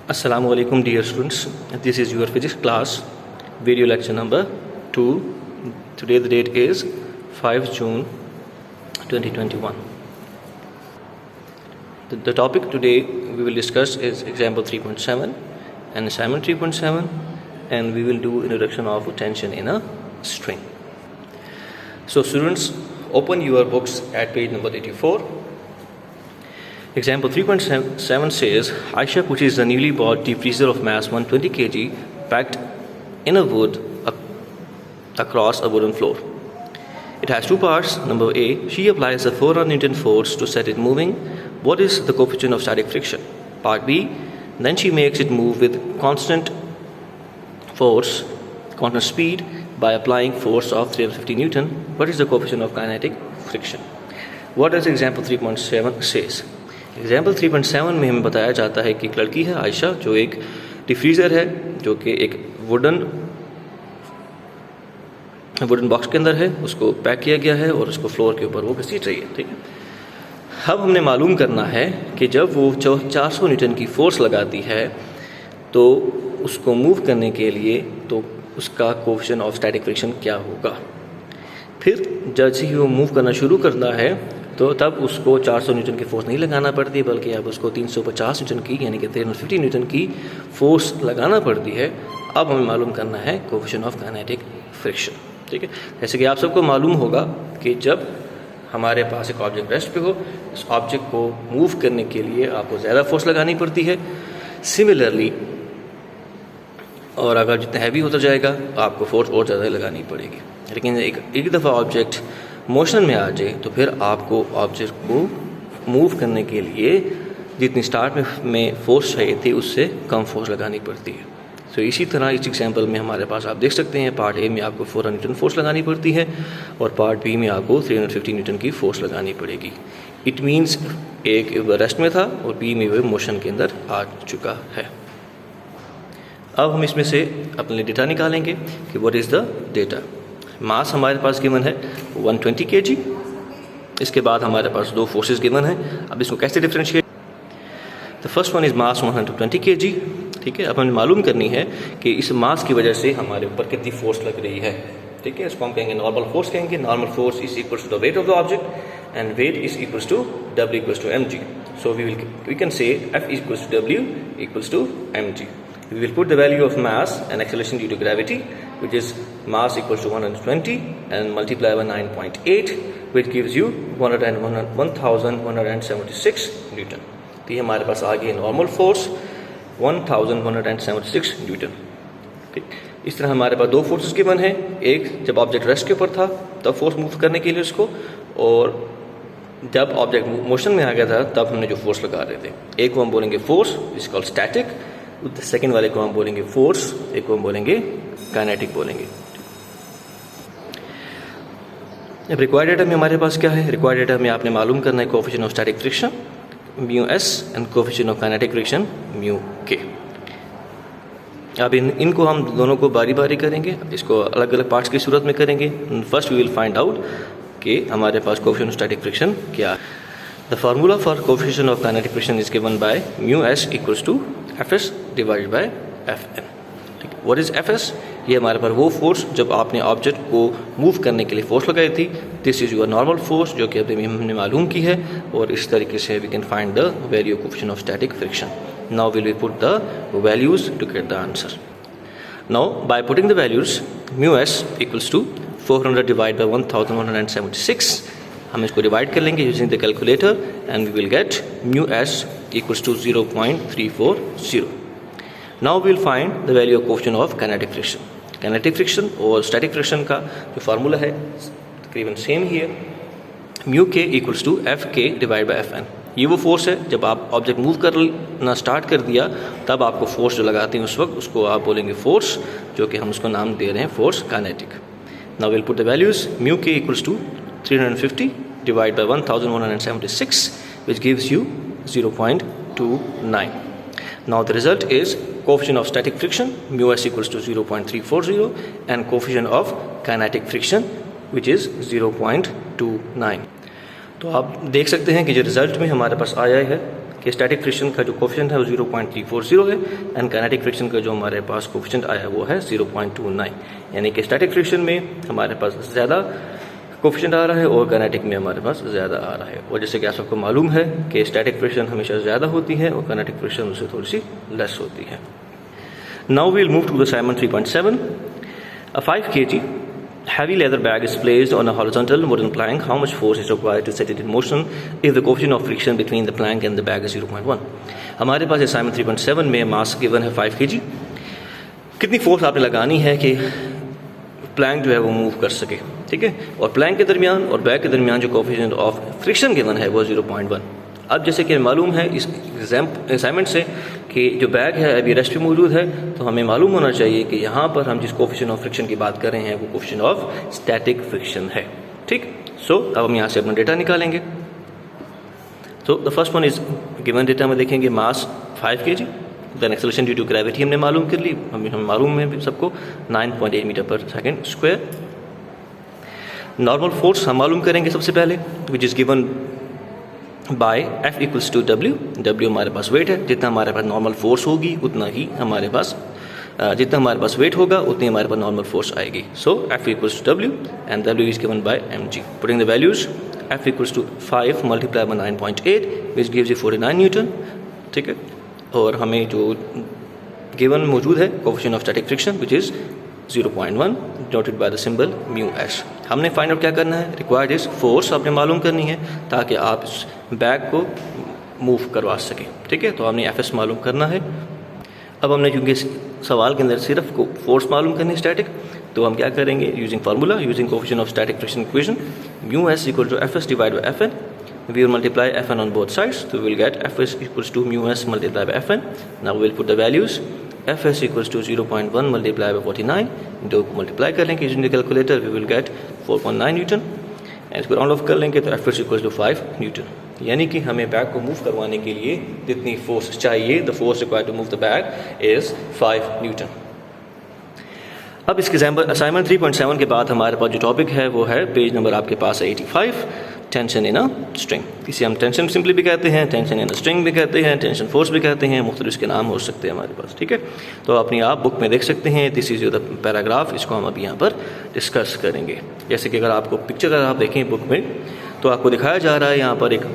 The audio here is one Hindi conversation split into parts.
Assalamualaikum dear students, this is your physics class, video lecture number 2. Today the date is 5 June 2021. The topic today we will discuss is example 3.7 and assignment 3.7, and we will do introduction of tension in a string. So students, open your books at page number 84. Example 3.7 says, Aisha pushes the newly bought deep freezer of mass 120 kg packed in a wood across a wooden floor. It has two parts. Number A, she applies a 400 Newton force to set it moving. What is the coefficient of static friction? Part B, then she makes it move with constant speed by applying force of 350 Newton. What is the coefficient of kinetic friction? What does example 3.7 says? Example 3.7 में हमें बताया जाता है कि एक लड़की है आयशा, जो एक डिफ्रीज़र है, जो कि एक वुडन बॉक्स के अंदर है, उसको पैक किया गया है और उसको फ्लोर के ऊपर वो घसीट रही है। ठीक है, अब हमने मालूम करना है कि जब वो 400 न्यूटन की फोर्स लगाती है तो उसको मूव करने के लिए तो उसका कोएफिशिएंट ऑफ स्टैटिक फ्रिक्शन क्या होगा। फिर जैसे ही वो मूव करना शुरू करता है तो तब उसको 400 न्यूटन की फोर्स नहीं लगाना पड़ती, बल्कि अब उसको 350 न्यूटन की यानी कि 350 न्यूटन की फोर्स लगाना पड़ती है। अब हमें मालूम करना है कोएफिशिएंट ऑफ काइनेटिक फ्रिक्शन। ठीक है, जैसे कि आप सबको मालूम होगा कि जब हमारे पास एक ऑब्जेक्ट रेस्ट पे हो, इस ऑब्जेक्ट को मूव करने के लिए आपको ज़्यादा फोर्स लगानी पड़ती है। सिमिलरली, और अगर जितना हैवी होता जाएगा आपको फोर्स और ज़्यादा लगानी पड़ेगी। लेकिन एक दफ़ा ऑब्जेक्ट मोशन में आ जाए तो फिर आपको ऑब्जेक्ट को मूव करने के लिए जितनी स्टार्ट में फोर्स चाहिए थी उससे कम फोर्स लगानी पड़ती है। तो इसी तरह इस एग्जांपल में हमारे पास आप देख सकते हैं, पार्ट ए में आपको 400 न्यूटन फोर्स लगानी पड़ती है और पार्ट बी में आपको 350 न्यूटन की फोर्स लगानी पड़ेगी। इट मीन्स एक रेस्ट में था और बी में वह मोशन के अंदर आ चुका है। अब हम इसमें से अपने लिए डेटा निकालेंगे कि व्हाट इज़ द डेटा। मास हमारे पास गिवन है 120 kg। इसके बाद हमारे पास दो फोर्सेस गिवन है। अब इसको कैसे differentiate? The first one is mass 120 kg। ठीक है, अब हमें मालूम करनी है कि इस मास की वजह से हमारे ऊपर कितनी फोर्स लग रही है। ठीक है, इसको हम कहेंगे नॉर्मल फोर्स कहेंगे। Normal force is equal to the weight of the object and weight is equal to W equal to mg। So we can say F equal to W equal to mg। We will put the value of mass and acceleration due to gravity, which is mass equals to 120 and multiply by 9.8, which gives you 1176 Newton. तो ये हमारे पास आ गई नॉर्मल फोर्स 1176 न्यूटन। ठीक, इस तरह हमारे पास दो फोर्सेस गिवन है। एक जब ऑब्जेक्ट रेस्ट के ऊपर था तब फोर्स मूव करने के लिए उसको, और जब ऑब्जेक्ट मोशन में आ गया था तब हमने जो फोर्स लगा रहे थे। एक को हम बोलेंगे force, is called static. Second वाले को हम बोलेंगे फोर्स, एक को हम बोलेंगे काइनेटिक बोलेंगे। अब रिक्वायर्ड डेटा में हमारे पास क्या है? रिक्वायर्ड डेटा में आपने मालूम करना है coefficient of static friction mu S and coefficient of kinetic friction mu के। अब इनको हम दोनों को बारी बारी करेंगे, इसको अलग अलग पार्ट्स की सूरत में करेंगे। First we will find out कि हमारे पास कोएफिशिएंट ऑफ स्टैटिक फ्रिक्शन क्या है। The formula for coefficient of kinetic friction is given by mu s equals to Fs divided by Fn। ठीक है, व्हाट इज Fs? ये हमारे पर वो फोर्स जब आपने ऑब्जेक्ट को मूव करने के लिए फोर्स लगाई थी। This is your normal force जो कि अभी हमने मालूम की है, और इस तरीके से we can find the value coefficient of static friction. Now will we put the values to get the answer. Now by putting the values mu s equals to 400 divide by 1176, हम इसको डिवाइड कर लेंगे using the calculator and we will get mu s equals to 0.340. Now we will find the value of coefficient of kinetic friction. Kinetic friction और static friction का जो फार्मूला है तकरीबन सेम ही है। Mu k equals to F के डिवाइड बाई Fn। ये वो फोर्स है जब आप ऑब्जेक्ट मूव करना स्टार्ट कर दिया तब आपको फोर्स जो लगाते हैं उस वक्त उसको आप बोलेंगे फोर्स, जो कि हम उसको नाम दे रहे हैं force kinetic. Now will put the values. Mu k equals to 350 divide by 1176, which gives you 0.29. Now the result is coefficient of static friction mu s equals to 0.340 and coefficient of kinetic friction which is 0.29. तो आप देख सकते हैं कि जो रिज़ल्ट में हमारे पास आया है कि स्टैटिक फ्रिक्शन का जो कोफिशिएंट है वो 0.340 है एंड काइनेटिक फ्रिक्शन का जो हमारे पास कोफिशिएंट आया वो है 0.29, यानी कि स्टैटिक फ्रिक्शन में हमारे पास ज़्यादा कोफिशिएंट आ रहा है और काइनेटिक में हमारे पास ज़्यादा आ रहा है। और जैसे कि आप सबको मालूम है कि स्टैटिक फ्रिक्शन हमेशा ज़्यादा होती है और काइनेटिक फ्रिक्शन उससे थोड़ी सी लेस होती है। Now we'll move to the assignment 3.7। A 5 kg heavy leather bag is placed on a horizontal wooden plank. How much force is required to set it in motion if the coefficient of friction between the plank and the bag is 0.1? हमारे पास असाइनमेंट 3.7 में मास गिवन है 5 kg। कितनी फोर्स आपने लगानी है कि प्लैंक जो है वो मूव कर सके, ठीक है। और प्लैंक के दरमियान और बैग के दरमियान जो कोफिशिएंट ऑफ फ्रिक्शन गिवन है वो 0.1। अब जैसे कि मालूम है इस असाइनमेंट से कि जो बैग है अभी रेस्ट पे मौजूद है, तो हमें मालूम होना चाहिए कि यहाँ पर हम जिस कोफिशिएंट ऑफ फ्रिक्शन की बात कर रहे हैं वो कोफिशिएंट ऑफ स्टैटिक फ्रिक्शन है, ठीक। सो अब हम यहाँ से अपना डेटा निकालेंगे। तो the first one is given data में देखेंगे mass 5 kg, then acceleration due to gravity हमने मालूम कर ली, हमें मालूम है सबको 9.8 मीटर पर सेकेंड स्क्वायर। नॉर्मल फोर्स हम मालूम करेंगे सबसे पहले, which is given by F equals to W। W हमारे पास वेट है, जितना हमारे पास नॉर्मल फोर्स होगी उतना ही हमारे पास जितना हमारे पास वेट होगा उतनी हमारे पास नॉर्मल फोर्स आएगी। So F equals to W and W is given by mg। Putting the values, F equals to 5 multiply by 9.8 which gives you 49 newton, ठीक है। और हमें जो गिवन मौजूद है coefficient of static friction which is 0.1 noted by the symbol mu s. हमने फाइंड आउट क्या करना है, रिक्वायर्ड इज फोर्स आपने मालूम करनी है ताकि आप इस बैग को मूव करवा सकें, ठीक है। तो हमने एफ मालूम करना है। अब हमने क्योंकि सवाल के अंदर सिर्फ को फोर्स मालूम करनी है स्टैटिक, तो हम क्या करेंगे, using formula, using coefficient of static friction equation, mu s equal to F S divide by F N. We will multiply Fn on both sides, so we will get Fs equals to mu s multiplied by Fn. Now we will put the values. Fs equals to 0.1 multiplied by 49. दो multiply कर लेंगे using the calculator, we will get 4.9 Newton. And इसको राउंड ऑफ कर लेंगे तो Fs equals to 5 Newton. यानी कि हमें बैग को मूव करवाने के लिए जितनी फोर्स चाहिए, the force required to move the bag is 5 Newton. अब इसके असाइनमेंट 3.7 के बाद हमारे पास जो टॉपिक है वो है पेज नंबर आपके पास है 85, टेंशन इन अ स्ट्रिंग। इसे हम टेंशन सिंपली भी कहते हैं, टेंशन इन अ स्ट्रिंग भी कहते हैं, टेंशन फोर्स भी कहते हैं, मुख्तलिफ इसके नाम हो सकते हैं हमारे पास, ठीक है। तो अपनी आप बुक में देख सकते हैं, दिस इज द पैराग्राफ, इसको हम अभी यहाँ पर डिस्कस करेंगे। जैसे कि अगर आपको पिक्चर अगर आप देखें बुक में तो आपको दिखाया जा रहा है यहाँ पर एक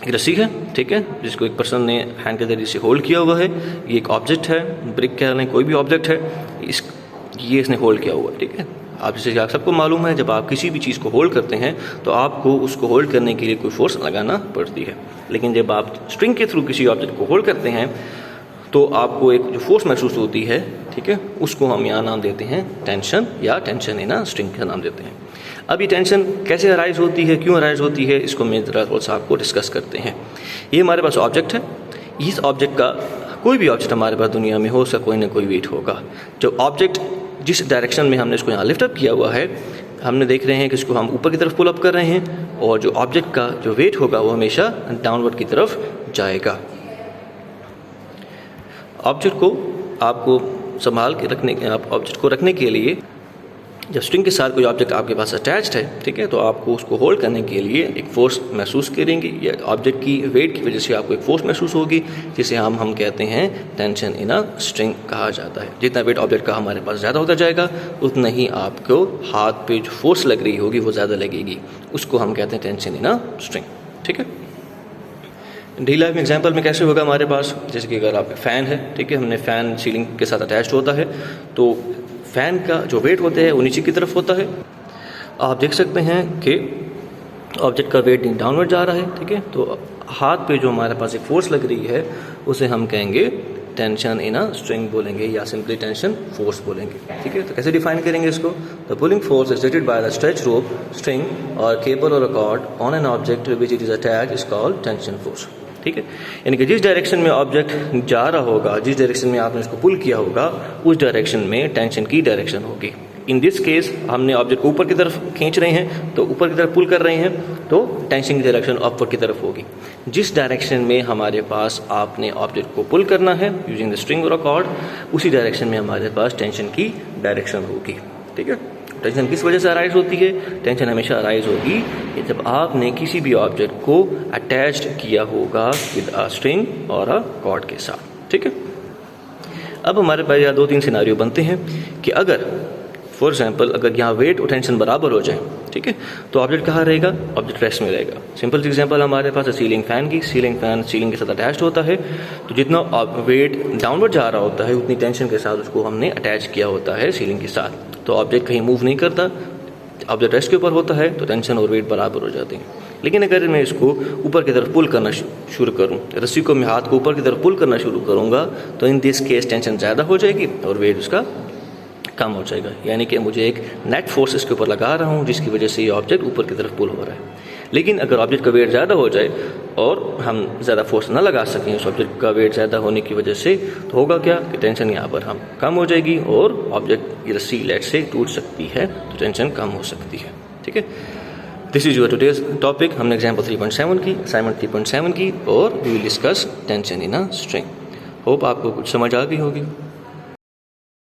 रस्सी है, ठीक है, जिसको एक पर्सन ने हैंड के जरिए से होल्ड किया हुआ है। ये एक ऑब्जेक्ट है, ब्रिक कह लें, कोई भी ऑब्जेक्ट है, ये इसने होल्ड किया हुआ है, ठीक है। आप जैसे आप सबको मालूम है जब आप किसी भी चीज़ को होल्ड करते हैं तो आपको उसको होल्ड करने के लिए कोई फोर्स लगाना पड़ती है, लेकिन जब आप स्ट्रिंग के थ्रू किसी ऑब्जेक्ट को होल्ड करते हैं तो आपको एक जो फोर्स महसूस होती है, ठीक है, उसको हम यहाँ नाम देते हैं टेंशन या टेंशन इन अ स्ट्रिंग का नाम देते हैं। अब ये टेंशन कैसे अराइज होती है, क्यों अराइज होती है, इसको मैं ज़रा सा आपको डिस्कस करते हैं। ये हमारे पास ऑब्जेक्ट है, इस ऑब्जेक्ट का कोई भी ऑब्जेक्ट हमारे पास दुनिया में हो, उसका कोई ना कोई वेट होगा। जो ऑब्जेक्ट जिस डायरेक्शन में हमने इसको यहाँ लिफ्ट अप किया हुआ है, हमने देख रहे हैं कि इसको हम ऊपर की तरफ पुल अप कर रहे हैं, और जो ऑब्जेक्ट का जो वेट होगा वो हमेशा डाउनवर्ड की तरफ जाएगा। ऑब्जेक्ट को आपको संभाल के रखने, आप ऑब्जेक्ट को रखने के लिए जब स्ट्रिंग के साथ कोई ऑब्जेक्ट आपके पास अटैच्ड है, ठीक है, तो आपको उसको होल्ड करने के लिए एक फोर्स महसूस करेंगे, या ऑब्जेक्ट की वेट की वजह से आपको एक फोर्स महसूस होगी, जिसे हम कहते हैं टेंशन इन अ स्ट्रिंग कहा जाता है। जितना वेट ऑब्जेक्ट का हमारे पास ज़्यादा होता जाएगा उतना ही आपको हाथ पे जो फोर्स लग रही होगी वो ज़्यादा लगेगी, उसको हम कहते हैं टेंशन इन अ स्ट्रिंग, ठीक है। डेली लाइफ में एग्जांपल में कैसे होगा हमारे पास, जैसे कि अगर आप फ़ैन है, ठीक है, हमने फ़ैन सीलिंग के साथ अटैच्ड होता है, तो फ़ैन का जो वेट होता है वो नीचे की तरफ होता है। आप देख सकते हैं कि ऑब्जेक्ट का वेट डाउनवर्ड जा रहा है, ठीक है, तो हाथ पे जो हमारे पास एक फोर्स लग रही है उसे हम कहेंगे टेंशन इन अ स्ट्रिंग बोलेंगे, या सिंपली टेंशन फोर्स बोलेंगे, ठीक है। तो कैसे डिफाइन करेंगे इसको, the pulling force is detected by the stretch rope, string और केबल और cord on an object which it is attached is called tension force, ठीक है। यानी कि जिस डायरेक्शन में ऑब्जेक्ट जा रहा होगा, जिस डायरेक्शन में आपने इसको पुल किया होगा, उस डायरेक्शन में टेंशन की डायरेक्शन होगी। इन दिस केस हमने ऑब्जेक्ट को ऊपर की तरफ खींच रहे हैं, तो ऊपर की तरफ पुल कर रहे हैं, तो टेंशन की डायरेक्शन अपवर्ड की तरफ होगी। जिस डायरेक्शन में हमारे पास आपने ऑब्जेक्ट को पुल करना है यूजिंग द स्ट्रिंग और कॉर्ड, उसी डायरेक्शन में हमारे पास टेंशन की डायरेक्शन होगी, ठीक है। टेंशन किस वजह से अराइज होती है? टेंशन हमेशा अराइज होगी कि जब आपने किसी भी ऑब्जेक्ट को अटैच्ड किया होगा विद अ स्ट्रिंग और अ कॉर्ड के साथ। ठीक है, अब हमारे पास यहाँ 2-3 सिनारियो बनते हैं कि अगर फॉर एग्जाम्पल अगर यहाँ वेट और टेंशन बराबर हो जाए, ठीक है, तो ऑब्जेक्ट कहाँ रहेगा? ऑब्जेक्ट रेस्ट में रहेगा। सिंपल एग्जांपल हमारे पास है सीलिंग फैन की। सीलिंग फैन सीलिंग के साथ अटैच्ड होता है, तो जितना वेट डाउनवर्ड जा रहा होता है उतनी टेंशन के साथ उसको हमने अटैच किया होता है सीलिंग के साथ, तो ऑब्जेक्ट कहीं मूव नहीं करता। ऑब्जेक्ट रेस्ट के ऊपर होता है तो टेंशन और वेट बराबर हो जाते हैं। लेकिन अगर मैं इसको ऊपर की तरफ पुल करना शुरू करूं, रस्सी को मैं हाथ को ऊपर की तरफ पुल करना शुरू करूंगा, तो इन दिस केस टेंशन ज़्यादा हो जाएगी और वेट उसका कम हो जाएगा। यानी कि मुझे एक नेट फोर्स इसके ऊपर लगा रहा हूँ जिसकी वजह से ये ऑब्जेक्ट ऊपर की तरफ पुल हो रहा है। लेकिन अगर ऑब्जेक्ट का वेट ज़्यादा हो जाए और हम ज़्यादा फोर्स ना लगा सकें उस ऑब्जेक्ट का वेट ज़्यादा होने की वजह से, तो होगा क्या कि टेंशन यहाँ पर हम कम हो जाएगी और ऑब्जेक्ट की रस्सी लेट से टूट सकती है, तो टेंशन कम हो सकती है। ठीक है, this is your today's topic. हमने एग्जाम्पल 3.7 की, असाइनमेंट 3.7 की और we will discuss tension in a string. Hope आपको कुछ समझ आ गई होगी।